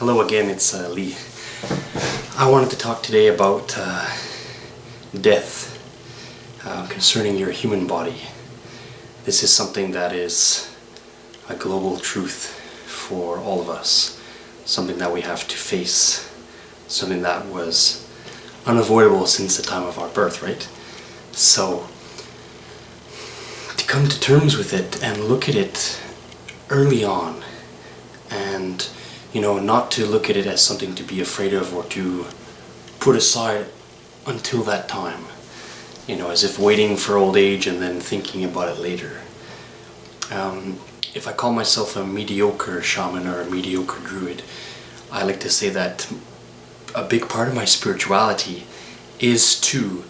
Hello again, it's Lee. I wanted to talk today about death concerning your human body. This is something that is a global truth for all of us, something that we have to face, something that was unavoidable since the time of our birth, right? So, to come to terms with it and look at it early on, and not to look at it as something to be afraid of or to put aside until that time, as if waiting for old age and then thinking about it later. If I call myself a mediocre shaman or a mediocre druid, I like to say that a big part of my spirituality is to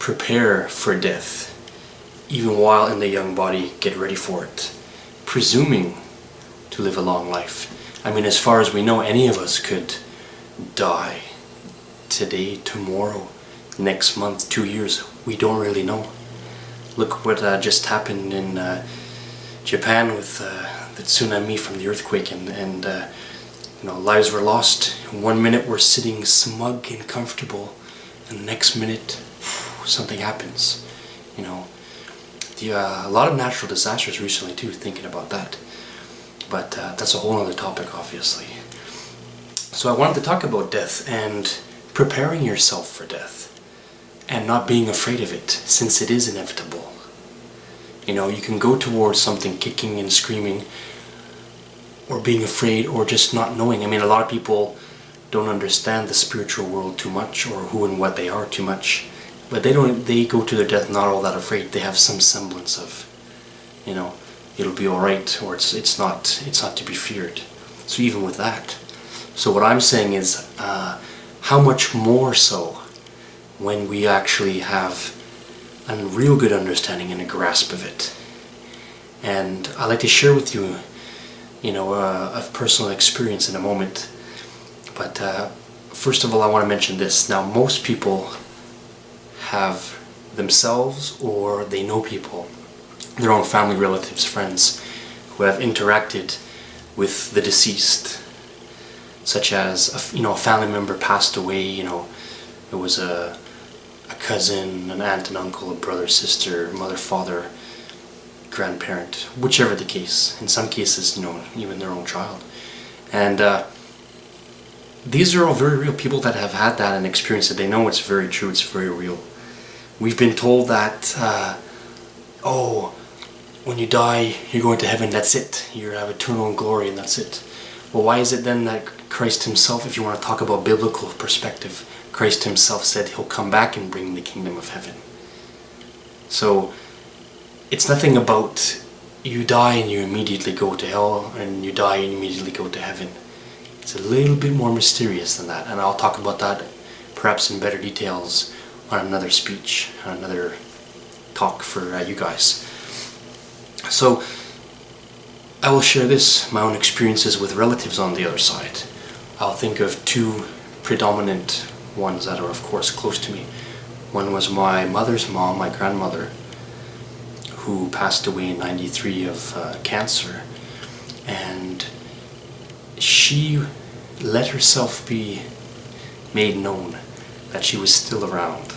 prepare for death, even while in the young body, get ready for it, presuming to live a long life. I mean, as far as we know, any of us could die today, tomorrow, next month, 2 years. We don't really know. Look what just happened in Japan with the tsunami from the earthquake, and lives were lost. 1 minute we're sitting smug and comfortable, and the next minute something happens. A lot of natural disasters recently too, thinking about that. But that's a whole other topic, obviously. So I wanted to talk about death and preparing yourself for death and not being afraid of it, since it is inevitable. You can go towards something kicking and screaming, or being afraid, or just not knowing. I mean, a lot of people don't understand the spiritual world too much, or who and what they are too much. But they go to their death not all that afraid. They have some semblance of, it'll be alright, or it's not to be feared. So even with that. So what I'm saying is, how much more so when we actually have a real good understanding and a grasp of it. And I'd like to share with you, a personal experience in a moment. But first of all, I want to mention this. Now, most people have themselves, or they know people, their own family, relatives, friends, who have interacted with the deceased, such as a family member passed away. It was a cousin, an aunt, an uncle, a brother, sister, mother, father, grandparent, whichever the case. In some cases, even their own child. And these are all very real people that have had that and experienced it. They know it's very true, it's very real. We've been told that when you die, you're going to heaven, that's it. You have eternal glory, and that's it. Well, why is it then that Christ himself, if you want to talk about biblical perspective, Christ himself said he'll come back and bring the kingdom of heaven? So, it's nothing about you die and you immediately go to hell, and you die and you immediately go to heaven. It's a little bit more mysterious than that, and I'll talk about that perhaps in better details on another speech, on another talk for you guys. So, I will share my own experiences with relatives on the other side. I'll think of two predominant ones that are, of course, close to me. One was my mother's mom, my grandmother, who passed away in '93 of cancer. And she let herself be made known that she was still around.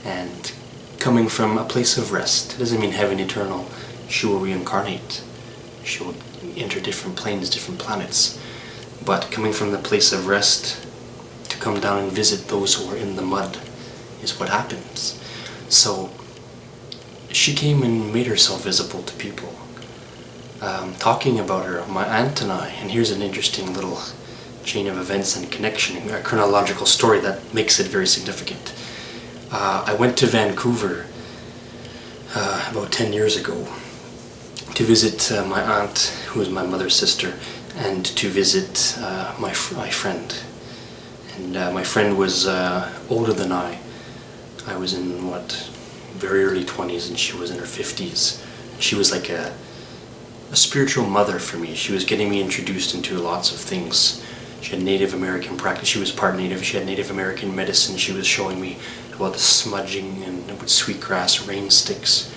And coming from a place of rest, it doesn't mean heaven eternal. She will reincarnate. She will enter different planes, different planets. But coming from the place of rest to come down and visit those who are in the mud is what happens. So she came and made herself visible to people, talking about her, my aunt and I. And here's an interesting little chain of events and connection, a chronological story that makes it very significant. I went to Vancouver about 10 years ago to visit my aunt, who is my mother's sister, and to visit my friend. And my friend was older than I. I was in, very early 20s, and she was in her 50s. She was like a spiritual mother for me. She was getting me introduced into lots of things. She had Native American practice. She was part Native. She had Native American medicine. She was showing me about the smudging and with sweetgrass, rain sticks,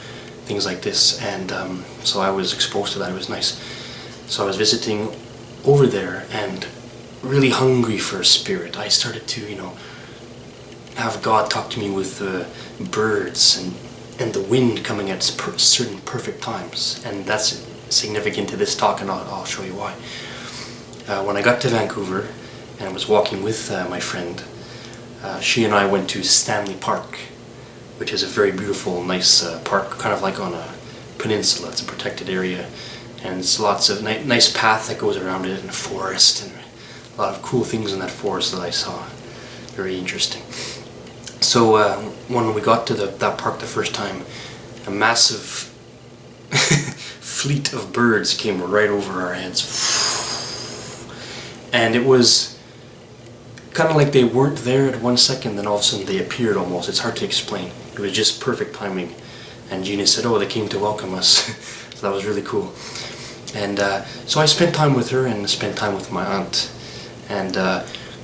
things like this. And so I was exposed to that. It was nice. So I was visiting over there, and really hungry for a spirit. I started to, have God talk to me with birds and the wind coming at certain perfect times. And that's significant to this talk, and I'll show you why. When I got to Vancouver and I was walking with my friend, she and I went to Stanley Park, which is a very beautiful, nice park, kind of like on a peninsula. It's a protected area, and it's lots of nice path that goes around it, and a forest, and a lot of cool things in that forest that I saw. Very interesting. So when we got to that park the first time, a massive fleet of birds came right over our heads, and it was kind of like they weren't there at 1 second, then all of a sudden they appeared almost. It's hard to explain. It was just perfect timing. And Gina said, oh, they came to welcome us. So that was really cool. And so I spent time with her and spent time with my aunt. And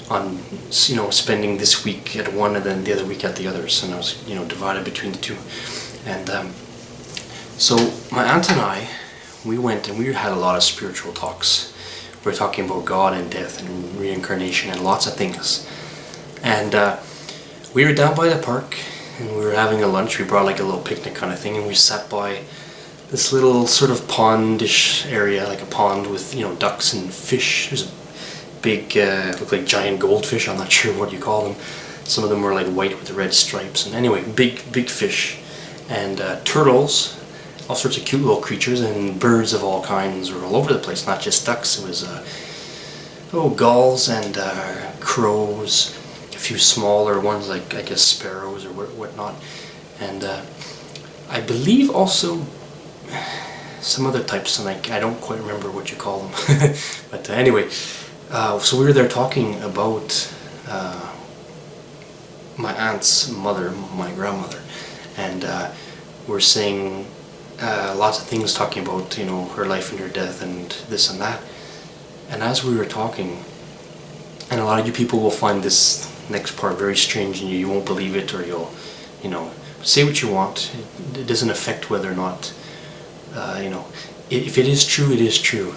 on, spending this week at one and then the other week at the others. And I was, divided between the two. And so my aunt and I, we went and we had a lot of spiritual talks. We were talking about God and death and reincarnation and lots of things. And we were down by the park and we were having a lunch. We brought like a little picnic kind of thing, and we sat by this little sort of pondish area, like a pond with, ducks and fish. There's a big, look like giant goldfish. I'm not sure what you call them. Some of them were like white with red stripes. And anyway, big fish. And turtles, all sorts of cute little creatures, and birds of all kinds were all over the place, not just ducks. It was gulls and crows, a few smaller ones like, I guess, sparrows or whatnot, and I believe also some other types, and I don't quite remember what you call them. But anyway, so we were there talking about my aunt's mother, my grandmother, and we're saying lots of things, talking about her life and her death and this and that. And as we were talking, and a lot of you people will find this next part very strange, and you won't believe it, or you'll say what you want. It doesn't affect whether or not if it is true, it is true,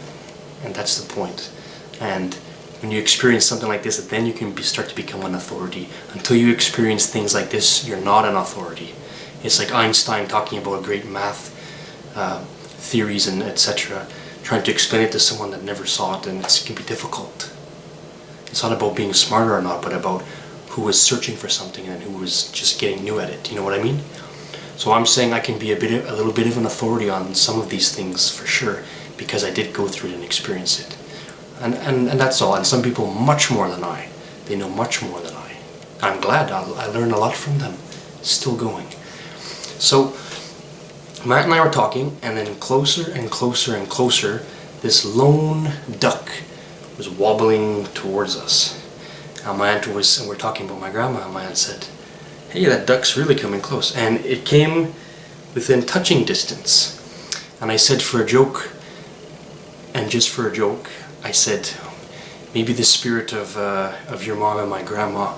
and that's the point. And when you experience something like this, then you can start to become an authority. Until you experience things like this, you're not an authority. It's like Einstein talking about great math theories and etc., trying to explain it to someone that never saw it, and it can be difficult. It's not about being smarter or not, but about who was searching for something and who was just getting new at it. You know what I mean? So I'm saying I can be a little bit of an authority on some of these things for sure, because I did go through it and experience it. And that's all. And some people much more than I. They know much more than I. I'm glad. I learned a lot from them. Still going. So Matt and I were talking, and then closer and closer and closer, this lone duck was wobbling towards us. And my aunt was, and we're talking about my grandma, and my aunt said, hey, that duck's really coming close. And it came within touching distance. And I said for a joke, and just for a joke, I said, maybe the spirit of your mom and my grandma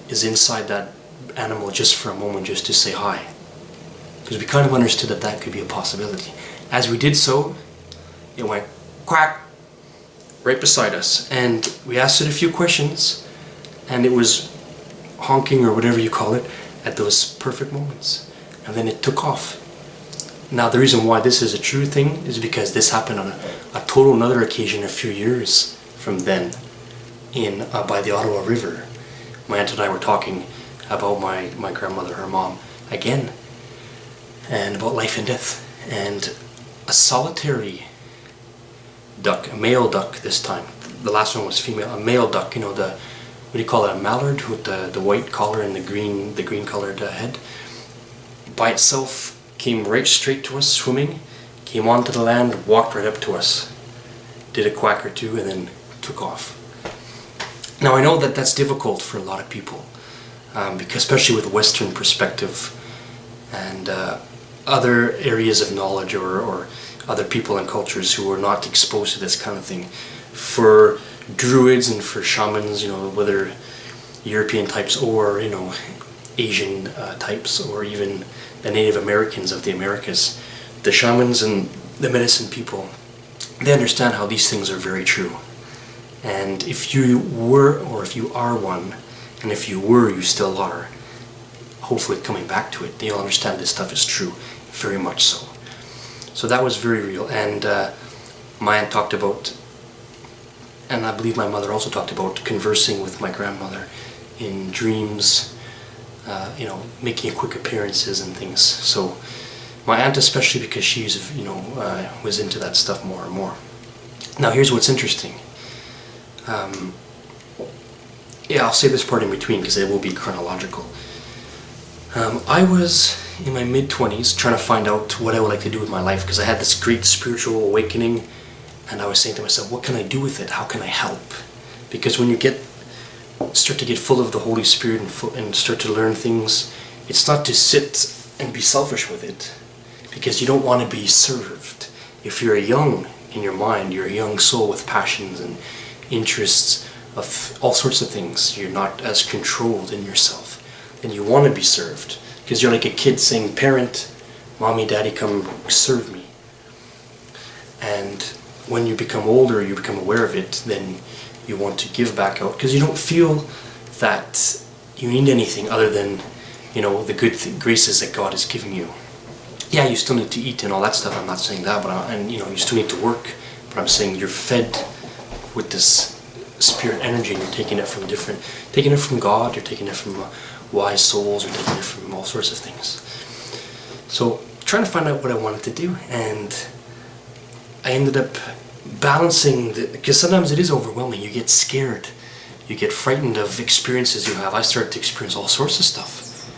is inside that animal just for a moment, just to say hi. Because we kind of understood that could be a possibility. As we did so, it went quack right beside us, and we asked it a few questions, and it was honking, or whatever you call it, at those perfect moments, and then it took off. Now the reason why this is a true thing is because this happened on a total another occasion a few years from then, by the Ottawa River. My aunt and I were talking about my grandmother, her mom, again, and about life and death, and a solitary duck, a male duck this time, the last one was female, a male duck, what do you call it, a mallard with the white collar and the green colored head, by itself came right straight to us swimming, came onto the land, walked right up to us, did a quack or two, and then took off. Now I know that that's difficult for a lot of people, because especially with Western perspective and other areas of knowledge, or other people and cultures who are not exposed to this kind of thing. For druids and for shamans, whether European types or Asian types, or even the Native Americans of the Americas, the shamans and the medicine people, they understand how these things are very true. And if you were, or if you are one, and if you were, you still are, hopefully coming back to it, you'll understand this stuff is true, very much so. So that was very real. And my aunt talked about, and I believe my mother also talked about, conversing with my grandmother in dreams, you know, making quick appearances and things. So my aunt especially, because she's, you know, was into that stuff more and more. Now here's what's interesting. Yeah, I'll say this part in between because it will be chronological. I was in my mid-20s trying to find out what I would like to do with my life, because I had this great spiritual awakening, and I was saying to myself, what can I do with it? How can I help? Because when you start to get full of the Holy Spirit and start to learn things, it's not to sit and be selfish with it, because you don't want to be served. If you're young in your mind, you're a young soul with passions and interests of all sorts of things, you're not as controlled in yourself, and you want to be served, because you're like a kid saying, parent, mommy, daddy, come serve me. And when you become older, you become aware of it, then you want to give back out, because you don't feel that you need anything other than, you know, the good graces that God is giving you. Yeah, you still need to eat and all that stuff, I'm not saying that, but and you know, you still need to work, but I'm saying you're fed with this spirit energy, and you're taking it from God, you're taking it from wise souls, you're taking it from all sorts of things. So trying to find out what I wanted to do, and I ended up balancing because sometimes it is overwhelming. You get scared, you get frightened of experiences you have. I started to experience all sorts of stuff.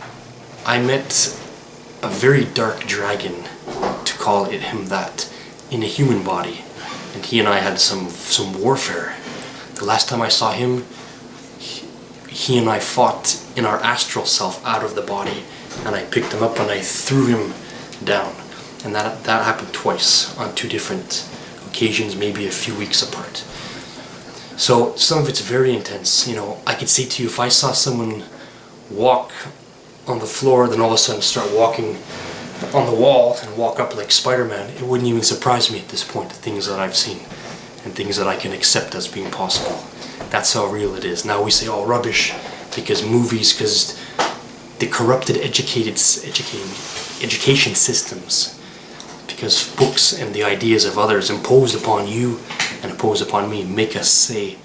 I met a very dark dragon, to call him that, in a human body, and he and I had some warfare. The last time I saw him, he and I fought in our astral self out of the body, and I picked him up and I threw him down. And that happened twice on 2 different occasions, maybe a few weeks apart. So some of it's very intense. You know, I could say to you, if I saw someone walk on the floor, then all of a sudden start walking on the wall and walk up like Spider-Man, it wouldn't even surprise me at this point, the things that I've seen and things that I can accept as being possible. That's how real it is. Now we say, oh, rubbish, because movies, because the corrupted education systems, because books and the ideas of others imposed upon you and imposed upon me make us say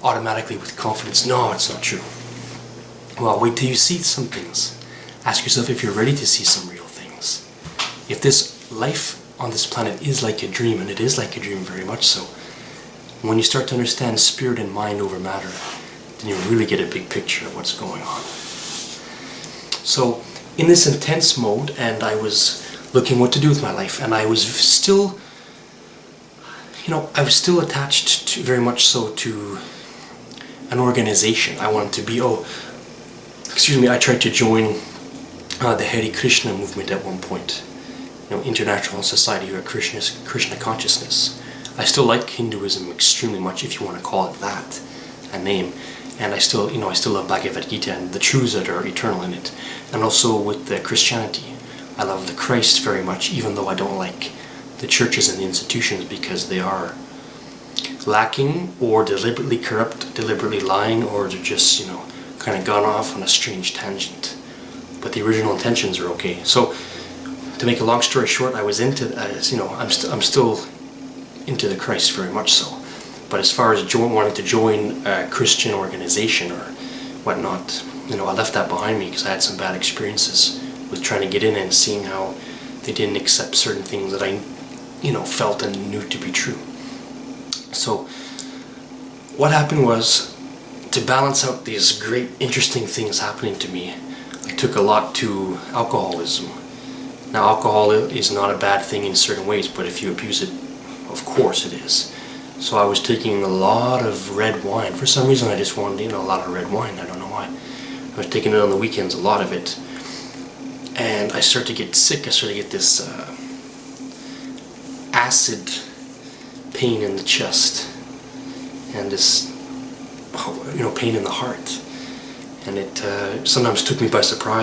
automatically with confidence, no, it's not true. Well, wait till you see some things. Ask yourself if you're ready to see some real things. If this life on this planet is like a dream, and it is like a dream very much so, when you start to understand spirit and mind over matter, then you really get a big picture of what's going on. So in this intense mode, and I was looking what to do with my life, and I was still, you know, I was still attached to, very much so, to an organization. I wanted to be, I tried to join the Hare Krishna movement at one point, you know, International Society for Krishna Consciousness. I still like Hinduism extremely much, if you want to call it that, a name. And I still love Bhagavad Gita and the truths that are eternal in it. And also with the Christianity. I love the Christ very much, even though I don't like the churches and the institutions, because they are lacking or deliberately corrupt, deliberately lying, or they're just, you know, kind of gone off on a strange tangent. But the original intentions are okay. So, to make a long story short, I was into, you know, I'm still into the Christ very much so. But as far as wanting to join a Christian organization or whatnot, you know, I left that behind me because I had some bad experiences with trying to get in and seeing how they didn't accept certain things that I, you know, felt and knew to be true. So what happened was, to balance out these great interesting things happening to me, I took a lot to alcoholism. Now, alcohol is not a bad thing in certain ways, but if you abuse it, of course it is. So I was taking a lot of red wine. For some reason I just wanted, you know, a lot of red wine. I don't know why. I was taking it on the weekends, a lot of it. And I started to get sick. I started to get this acid pain in the chest. And this, you know, pain in the heart. And it sometimes took me by surprise.